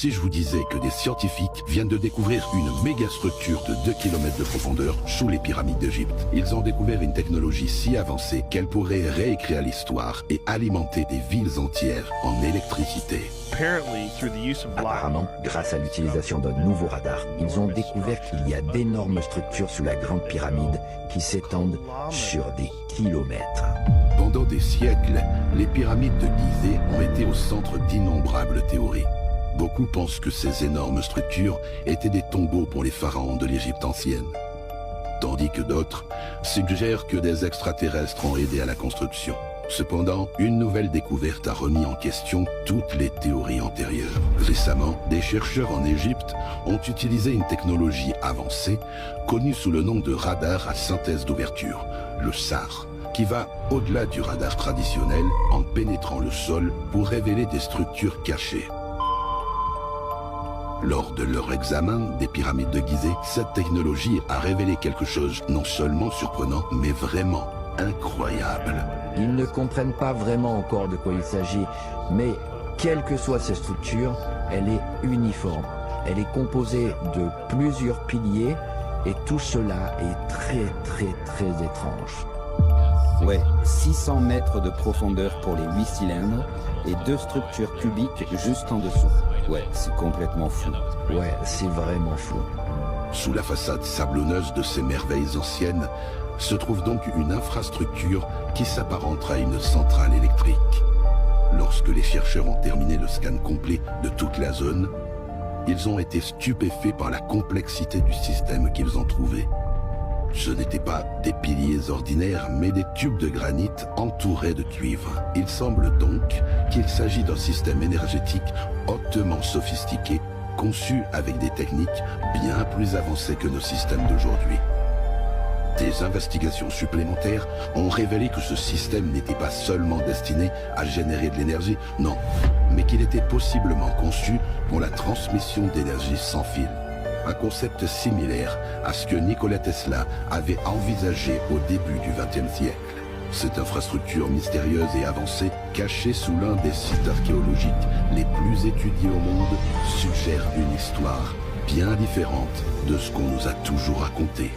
Si je vous disais que des scientifiques viennent de découvrir une méga structure de 2 km de profondeur sous les pyramides d'Égypte, ils ont découvert une technologie si avancée qu'elle pourrait réécrire l'histoire et alimenter des villes entières en électricité. Apparemment, grâce à l'utilisation d'un nouveau radar, ils ont découvert qu'il y a d'énormes structures sous la Grande Pyramide qui s'étendent sur des kilomètres. Pendant des siècles, les pyramides de Gizeh ont été au centre d'innombrables théories. Beaucoup pensent que ces énormes structures étaient des tombeaux pour les pharaons de l'Égypte ancienne. Tandis que d'autres suggèrent que des extraterrestres ont aidé à la construction. Cependant, une nouvelle découverte a remis en question toutes les théories antérieures. Récemment, des chercheurs en Égypte ont utilisé une technologie avancée, connue sous le nom de radar à synthèse d'ouverture, le SAR, qui va au-delà du radar traditionnel en pénétrant le sol pour révéler des structures cachées. Lors de leur examen des pyramides de Gizeh, cette technologie a révélé quelque chose non seulement surprenant, mais vraiment incroyable. Ils ne comprennent pas vraiment encore de quoi il s'agit, mais quelle que soit cette structure, elle est uniforme. Elle est composée de plusieurs piliers et tout cela est très étrange. Ouais, 600 mètres de profondeur pour les 8 cylindres et 2 structures cubiques juste en dessous. Ouais, c'est complètement fou. Ouais, c'est vraiment fou. Sous la façade sablonneuse de ces merveilles anciennes se trouve donc une infrastructure qui s'apparente à une centrale électrique. Lorsque les chercheurs ont terminé le scan complet de toute la zone, ils ont été stupéfaits par la complexité du système qu'ils ont trouvé. Ce n'étaient pas des piliers ordinaires, mais des tubes de granit entourés de cuivre. Il semble donc qu'il s'agit d'un système énergétique hautement sophistiqué, conçu avec des techniques bien plus avancées que nos systèmes d'aujourd'hui. Des investigations supplémentaires ont révélé que ce système n'était pas seulement destiné à générer de l'énergie, non, mais qu'il était possiblement conçu pour la transmission d'énergie sans fil. Un concept similaire à ce que Nikola Tesla avait envisagé au début du XXe siècle. Cette infrastructure mystérieuse et avancée, cachée sous l'un des sites archéologiques les plus étudiés au monde, suggère une histoire bien différente de ce qu'on nous a toujours raconté.